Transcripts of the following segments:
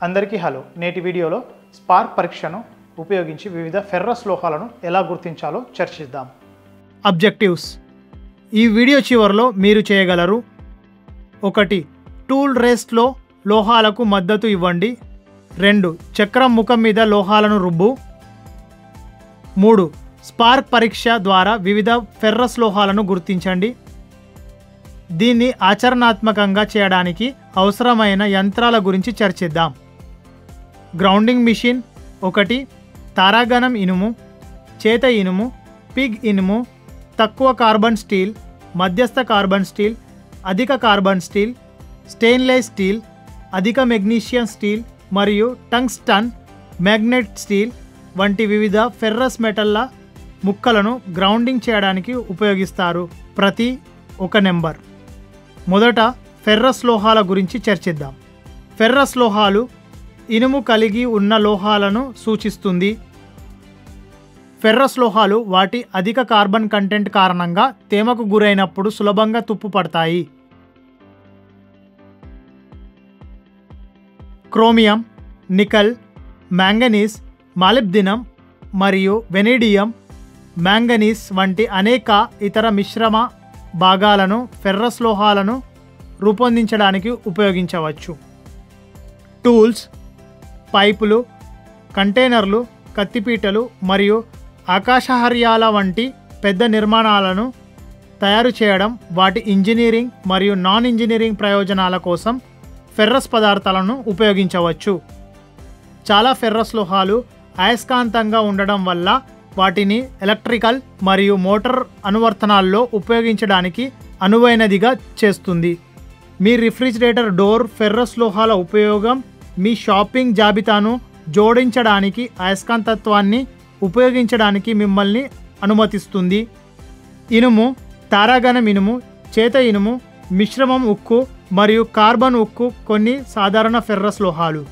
అందరికీ హలో. నేటి వీడియోలో స్పార్క్ పరీక్షను ఉపయోగించి వివిధ ఫెర్రస్ లోహాలను ఎలా గుర్తించాలో చర్చిద్దాం. అబ్జెక్టివ్స్. ఈ వీడియో చివరిలో మీరు చేయగలరు: 1. టూల్ రెస్ట్లో లోహాలకు మద్దతు ఇవ్వండి. 2. చక్రం ముఖం మీద లోహాలను రుబ్బు. 3. స్పార్క్ పరీక్ష ద్వారా వివిధ ఫెర్రస్ లోహాలను గుర్తించండి. దీన్ని ఆచరణాత్మకంగా చేయడానికి అవసరమైన యంత్రాల గురించి చర్చిద్దాం. Grounding machine 1. తారాగణం ఇనుము, చేత ఇనుము, పిగ్ ఇనుము, తక్కువ కార్బన్ స్టీల్, మధ్యస్థ కార్బన్ స్టీల్, అధిక కార్బన్ స్టీల్, స్టెయిన్లెస్ స్టీల్, అధిక మెగ్నీషియం స్టీల్ మరియు టంగ్స్టన్ మ్యాగ్నెట్ స్టీల్ వంటి వివిధ ఫెర్రస్ మెటల్ల ముక్కలను గ్రౌండింగ్ చేయడానికి ఉపయోగిస్తారు. ప్రతి ఒక నెంబర్. మొదట ఫెర్రస్ లోహాల గురించి చర్చిద్దాం. ఫెర్రస్ లోహాలు ఇనుము కలిగి ఉన్న లోహాలను సూచిస్తుంది. ఫెర్రస్ లోహాలు వాటి అధిక కార్బన్ కంటెంట్ కారణంగా తేమకు గురైనప్పుడు సులభంగా తుప్పుపడతాయి. క్రోమియం, నికెల్, మ్యాంగనీస్, మాలిబ్డినం మరియు వెనీడియం, మ్యాంగనీస్ వంటి అనేక ఇతర మిశ్రమ భాగాలను ఫెర్రస్ లోహాలను రూపొందించడానికి ఉపయోగించవచ్చు. టూల్స్, పైపులు, కంటైనర్లు, కత్తిపీటలు మరియు ఆకాశహర్యాల వంటి పెద్ద నిర్మాణాలను తయారు చేయడం, వాటి ఇంజనీరింగ్ మరియు నాన్ ఇంజనీరింగ్ ప్రయోజనాల కోసం ఫెర్రస్ పదార్థాలను ఉపయోగించవచ్చు. చాలా ఫెర్రస్ లోహాలు అయస్కాంతంగా ఉండడం వల్ల వాటిని ఎలక్ట్రికల్ మరియు మోటార్ అనువర్తనాల్లో ఉపయోగించడానికి అనువైనదిగా చేస్తుంది. మీ రిఫ్రిజిరేటర్ డోర్ ఫెర్రస్ లోహాల ఉపయోగం మీ షాపింగ్ జాబితాను జోడించడానికి అయస్కాంతత్వాన్ని ఉపయోగించడానికి మిమ్మల్ని అనుమతిస్తుంది. ఇనుము, తారాగణం ఇనుము, చేత ఇనుము, మిశ్రమం ఉక్కు మరియు కార్బన్ ఉక్కు కొన్ని సాధారణ ఫెర్రస్ లోహాలు.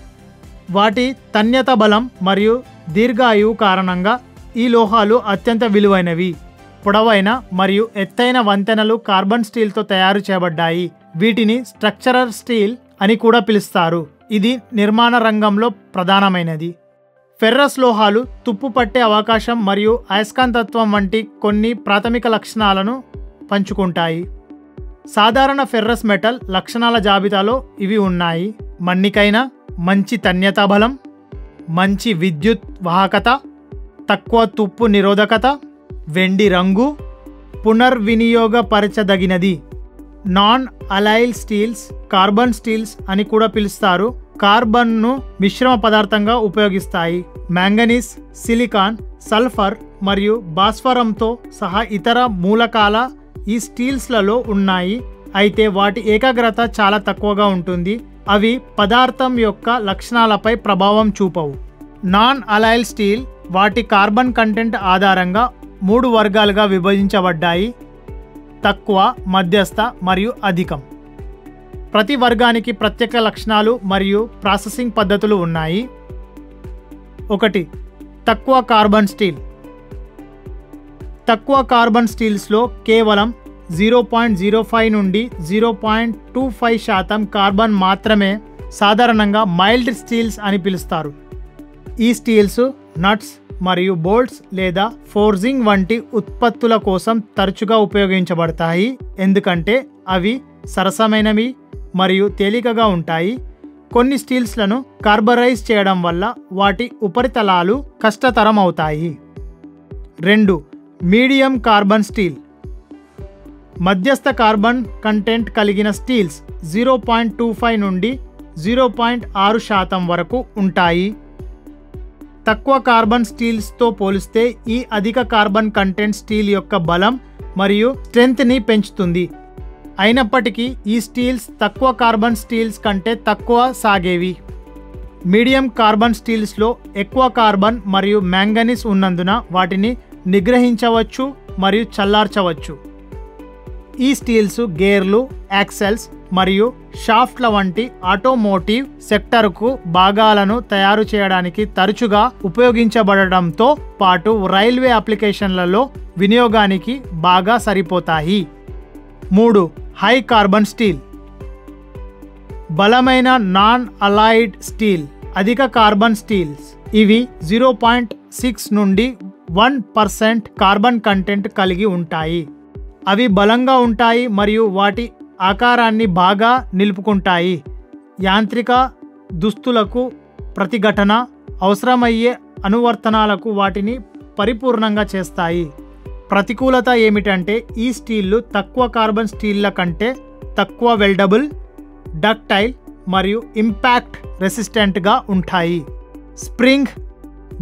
వాటి తన్యత బలం మరియు దీర్ఘాయువు కారణంగా ఈ లోహాలు అత్యంత విలువైనవి. పొడవైన మరియు ఎత్తైన వంతెనలు కార్బన్ స్టీల్తో తయారు చేయబడ్డాయి. వీటిని స్ట్రక్చరల్ స్టీల్ అని కూడా పిలుస్తారు. ఇది నిర్మాణ రంగంలో ప్రధానమైనది. ఫెర్రస్ లోహాలు తుప్పు పట్టే అవకాశం మరియు అయస్కాంతత్వం వంటి కొన్ని ప్రాథమిక లక్షణాలను పంచుకుంటాయి. సాధారణ ఫెర్రస్ మెటల్ లక్షణాల జాబితాలో ఇవి ఉన్నాయి: మన్నికైన, మంచి తన్యత బలం, మంచి విద్యుత్ వాహకత, తక్కువ తుప్పు నిరోధకత, వెండి రంగు, పునర్వినియోగపరచదగినది. నాన్ అలైల్ స్టీల్స్, కార్బన్ స్టీల్స్ అని కూడా పిలుస్తారు, కార్బన్ను మిశ్రమ పదార్థంగా ఉపయోగిస్తాయి. మ్యాంగనీస్, సిలికాన్, సల్ఫర్ మరియు భాస్వరంతో సహా ఇతర మూలకాల ఈ స్టీల్స్లలో ఉన్నాయి. అయితే వాటి ఏకాగ్రత చాలా తక్కువగా ఉంటుంది. అవి పదార్థం యొక్క లక్షణాలపై ప్రభావం చూపవు. నాన్ అలైల్ స్టీల్ వాటి కార్బన్ కంటెంట్ ఆధారంగా 3 వర్గాలుగా విభజించబడ్డాయి: తక్కువ, మధ్యస్థ మరియు అధికం. ప్రతి వర్గానికి ప్రత్యేక లక్షణాలు మరియు ప్రాసెసింగ్ పద్ధతులు ఉన్నాయి. 1. తక్కువ కార్బన్ స్టీల్. తక్కువ కార్బన్ స్టీల్స్లో కేవలం 0.05 నుండి 0.25% కార్బన్ మాత్రమే సాధారణంగా మైల్డ్ స్టీల్స్ అని పిలుస్తారు. ఈ స్టీల్స్ నట్స్ మరియు బోల్ట్స్ లేదా ఫోర్జింగ్ వంటి ఉత్పత్తుల కోసం తరచుగా ఉపయోగించబడతాయి, ఎందుకంటే అవి సరసమైనవి మరియు తేలికగా ఉంటాయి. కొన్ని స్టీల్స్లను కార్బరైజ్ చేయడం వల్ల వాటి ఉపరితలాలు కష్టతరం అవుతాయి. 2. Medium carbon steel. మధ్యస్థ కార్బన్ కంటెంట్ కలిగిన స్టీల్స్ 0.25 నుండి 0.6% వరకు ఉంటాయి. తక్కువ కార్బన్ స్టీల్స్తో పోలిస్తే ఈ అధిక కార్బన్ కంటెంట్ స్టీల్ యొక్క బలం మరియు స్ట్రెంగ్త్ని పెంచుతుంది. అయినప్పటికీ ఈ స్టీల్స్ తక్కువ కార్బన్ స్టీల్స్ కంటే తక్కువ సాగేవి. మీడియం కార్బన్ స్టీల్స్లో ఎక్కువ కార్బన్ మరియు మ్యాంగనీస్ ఉన్నందున వాటిని నిగ్రహించవచ్చు మరియు చల్లార్చవచ్చు. ఈ స్టీల్స్ గేర్లు, యాక్సెల్స్ మరియు షాఫ్ట్ల వంటి ఆటోమోటివ్ సెక్టర్కు భాగాలను తయారు చేయడానికి తరచుగా ఉపయోగించబడడంతో పాటు రైల్వే అప్లికేషన్లలో వినియోగానికి బాగా సరిపోతాయి. 3. High carbon steel. బలమైన నాన్ అలాయిడ్ స్టీల్ అధిక కార్బన్ స్టీల్స్. ఇవి 0.6 నుండి 1% కార్బన్ కంటెంట్ కలిగి ఉంటాయి. అవి బలంగా ఉంటాయి మరియు వాటి ఆకారాన్ని బాగా నిలుపుకుంటాయి. యాంత్రిక దుస్తులకు ప్రతిఘటన అవసరమయ్యే అనువర్తనాలకు వాటిని పరిపూర్ణంగా చేస్తాయి. ప్రతికూలత ఏమిటంటే ఈ స్టీళ్లు తక్కువ కార్బన్ స్టీళ్ల కంటే తక్కువ వెల్డబుల్, డక్టైల్ మరియు ఇంపాక్ట్ రెసిస్టెంట్గా ఉంటాయి. స్ప్రింగ్,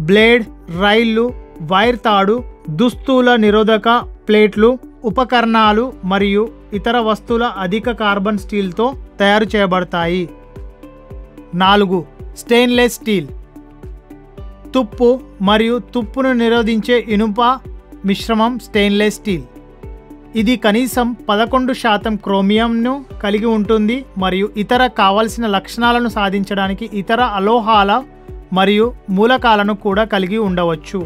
బ్లేడ్, రైళ్లు, వైర్ తాడు, దుస్తుల నిరోధక ప్లేట్లు, ఉపకరణాలు మరియు ఇతర వస్తువుల అధిక కార్బన్ స్టీల్తో తయారు చేయబడతాయి. 4. Stainless steel. తుప్పు మరియు తుప్పును నిరోధించే ఇనుప మిశ్రమం స్టెయిన్లెస్ స్టీల్. ఇది కనీసం 11% క్రోమియంను కలిగి ఉంటుంది మరియు ఇతర కావలసిన లక్షణాలను సాధించడానికి ఇతర అలోహాల మరియు మూలకాలను కూడా కలిగి ఉండవచ్చు.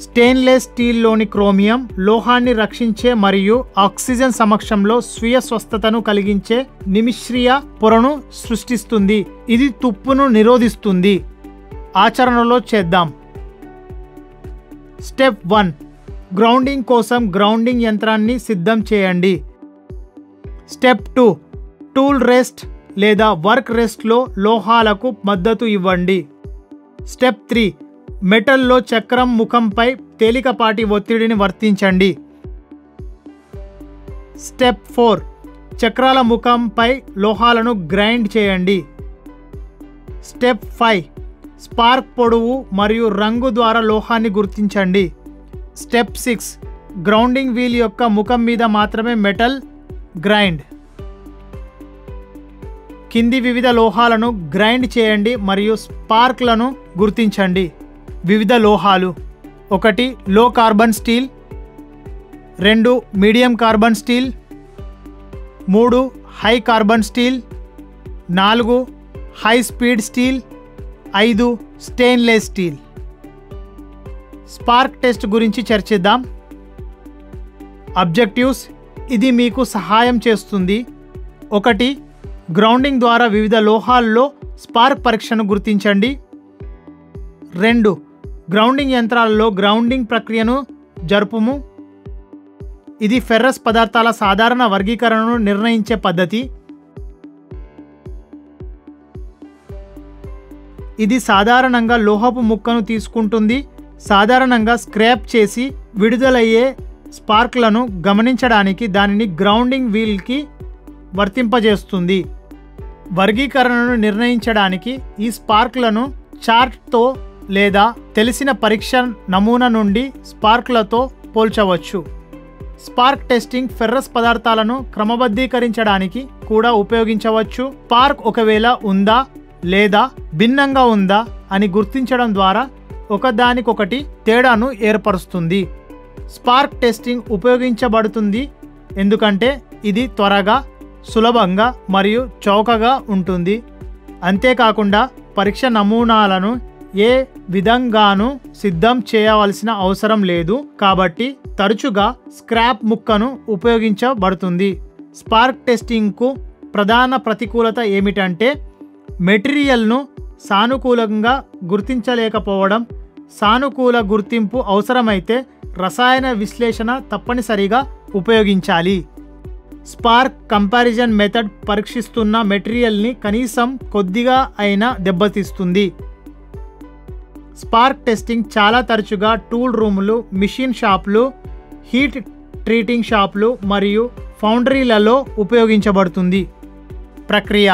స్టెయిన్లెస్ స్టీల్లోని క్రోమియం లోహాన్ని రక్షించే మరియు ఆక్సిజన్ సమక్షంలో స్వీయ స్వస్థతను కలిగించే నిమిష్క్రియ పొరను సృష్టిస్తుంది. ఇది తుప్పును నిరోధిస్తుంది. ఆచరణలో చేద్దాం. స్టెప్ 1. గ్రౌండింగ్ కోసం గ్రౌండింగ్ యంత్రాన్ని సిద్ధం చేయండి. స్టెప్ 2. టూల్ రెస్ట్ లేదా వర్క్ రెస్ట్లో లోహాలకు మద్దతు ఇవ్వండి. స్టెప్ 3. మెటల్లో చక్రం ముఖంపై తేలికపాటి ఒత్తిడిని వర్తించండి. స్టెప్ 4. చక్రాల ముఖంపై లోహాలను గ్రైండ్ చేయండి. స్టెప్ 5. స్పార్క్ పొడవు మరియు రంగు ద్వారా లోహాన్ని గుర్తించండి. స్టెప్ 6. గ్రౌండింగ్ వీల్ యొక్క ముఖం మీద మాత్రమే మెటల్ గ్రైండ్. కింది వివిధ లోహాలను గ్రైండ్ చేయండి మరియు స్పార్క్లను గుర్తించండి. వివిధ లోహాలు: 1. లో carbon steel, 2. Medium carbon steel, 3. High carbon steel, 4. High speed steel, 5. Stainless steel. Spark test గురించి చర్చిద్దాం. అబ్జెక్టివ్స్: ఇది మీకు సహాయం చేస్తుంది. 1. గ్రౌండింగ్ ద్వారా వివిధ లోహాల్లో స్పార్క్ పరీక్షను గుర్తించండి. 2. గ్రౌండింగ్ యంత్రాలలో గ్రౌండింగ్ ప్రక్రియను జరుపుము. ఇది ఫెర్రస్ పదార్థాల సాధారణ వర్గీకరణను నిర్ణయించే పద్ధతి. ఇది సాధారణంగా లోహపు ముక్కను తీసుకుంటుంది. సాధారణంగా స్క్రాప్ చేసి విడుదలయ్యే స్పార్క్లను గమనించడానికి దానిని గ్రౌండింగ్ వీల్కి వర్తింపజేస్తుంది. వర్గీకరణను నిర్ణయించడానికి ఈ స్పార్క్లను చార్ట్తో లేదా తెలిసిన పరీక్ష నమూనా నుండి స్పార్క్లతో పోల్చవచ్చు. స్పార్క్ టెస్టింగ్ ఫెర్రస్ పదార్థాలను క్రమబద్ధీకరించడానికి కూడా ఉపయోగించవచ్చు. స్పార్క్ ఒకవేళ ఉందా లేదా భిన్నంగా ఉందా అని గుర్తించడం ద్వారా ఒకదానికొకటి తేడాను ఏర్పరుస్తుంది. స్పార్క్ టెస్టింగ్ ఉపయోగించబడుతుంది ఎందుకంటే ఇది త్వరగా, సులభంగా మరియు చౌకగా ఉంటుంది. అంతేకాకుండా పరీక్ష నమూనాలను ఏ విధంగానూ సిద్ధం చేయవలసిన అవసరం లేదు కాబట్టి తరచుగా స్క్రాప్ ముక్కను ఉపయోగించబడుతుంది. స్పార్క్ టెస్టింగ్కు ప్రధాన ప్రతికూలత ఏమిటంటే మెటీరియల్ను సానుకూలంగా గుర్తించలేకపోవడం. సానుకూల గుర్తింపు అవసరమైతే రసాయన విశ్లేషణ తప్పనిసరిగా ఉపయోగించాలి. స్పార్క్ కంపారిజన్ మెథడ్ పరీక్షిస్తున్న మెటీరియల్ని కనీసం కొద్దిగా అయినా దెబ్బతీస్తుంది. స్పార్క్ టెస్టింగ్ చాలా తరచుగా టూల్ రూములు, మిషన్ షాపులు, హీట్ ట్రీటింగ్ షాపులు మరియు ఫౌండరీలలో ఉపయోగించబడుతుంది. ప్రక్రియ: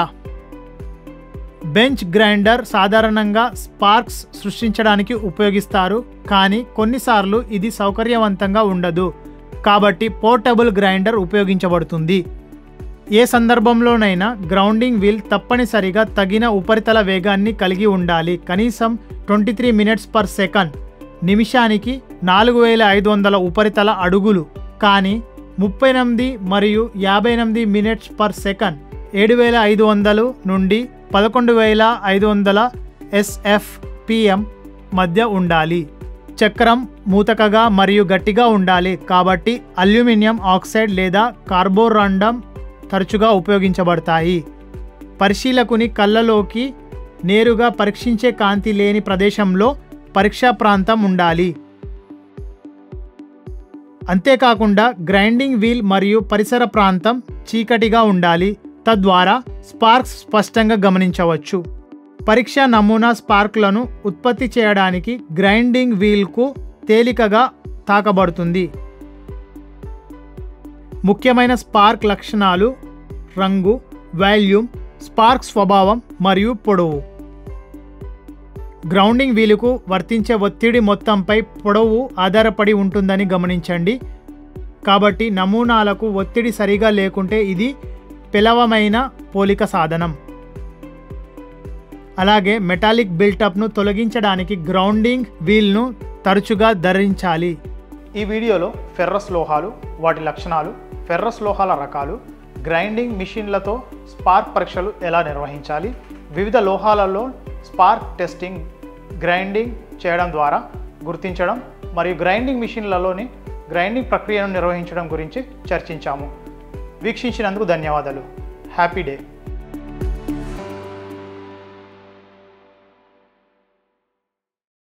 బెంచ్ గ్రైండర్ సాధారణంగా స్పార్క్స్ సృష్టించడానికి ఉపయోగిస్తారు, కానీ కొన్నిసార్లు ఇది సౌకర్యవంతంగా ఉండదు కాబట్టి పోర్టబుల్ గ్రైండర్ ఉపయోగించబడుతుంది. ఏ సందర్భంలోనైనా గ్రౌండింగ్ వీల్ తప్పనిసరిగా తగిన ఉపరితల వేగాన్ని కలిగి ఉండాలి. కనీసం 23 minutes/second, నిమిషానికి 4500 ఉపరితల అడుగులు. కానీ 38 మరియు 58 minutes/second 7500 నుండి 11500 SFPM మధ్య ఉండాలి. చక్రం మూతకగా మరియు గట్టిగా ఉండాలి కాబట్టి అల్యూమినియం ఆక్సైడ్ లేదా కార్బోరండం తరచుగా ఉపయోగించబడతాయి. పరిశీలకుని కళ్ళలోకి నేరుగా పరీక్షించే కాంతి లేని ప్రదేశంలో పరీక్షా ప్రాంతం ఉండాలి. అంతేకాకుండా గ్రైండింగ్ వీల్ మరియు పరిసర ప్రాంతం చీకటిగా ఉండాలి. తద్వారా స్పార్క్స్ స్పష్టంగా గమనించవచ్చు. పరీక్షా నమూనా స్పార్క్లను ఉత్పత్తి చేయడానికి గ్రైండింగ్ వీల్కు తేలికగా తాకబడుతుంది. ముఖ్యమైన స్పార్క్ లక్షణాలు రంగు, వాల్యూమ్, స్పార్క్ స్వభావం మరియు పొడవు. గ్రౌండింగ్ వీలుకు వర్తించే ఒత్తిడి మొత్తంపై పొడవు ఆధారపడి ఉంటుందని గమనించండి. కాబట్టి నమూనాలకు ఒత్తిడి సరిగా లేకుంటే ఇది పేలవమైన పోలిక సాధనం. అలాగే మెటాలిక్ బిల్టప్ను తొలగించడానికి గ్రౌండింగ్ వీల్ను తరచుగా ధరించాలి. ఈ వీడియోలో ఫెర్రస్ లోహాలు, వాటి లక్షణాలు, ఫెర్రస్ లోహాల రకాలు, గ్రైండింగ్ మిషన్లతో స్పార్క్ పరీక్షలు ఎలా నిర్వహించాలి, వివిధ లోహాలలో స్పార్క్ టెస్టింగ్, గ్రైండింగ్ చేయడం ద్వారా గుర్తించడం మరియు గ్రైండింగ్ మిషన్లలోని గ్రైండింగ్ ప్రక్రియను నిర్వహించడం గురించి చర్చించాము. వీక్షించినందుకు ధన్యవాదాలు. Happy day.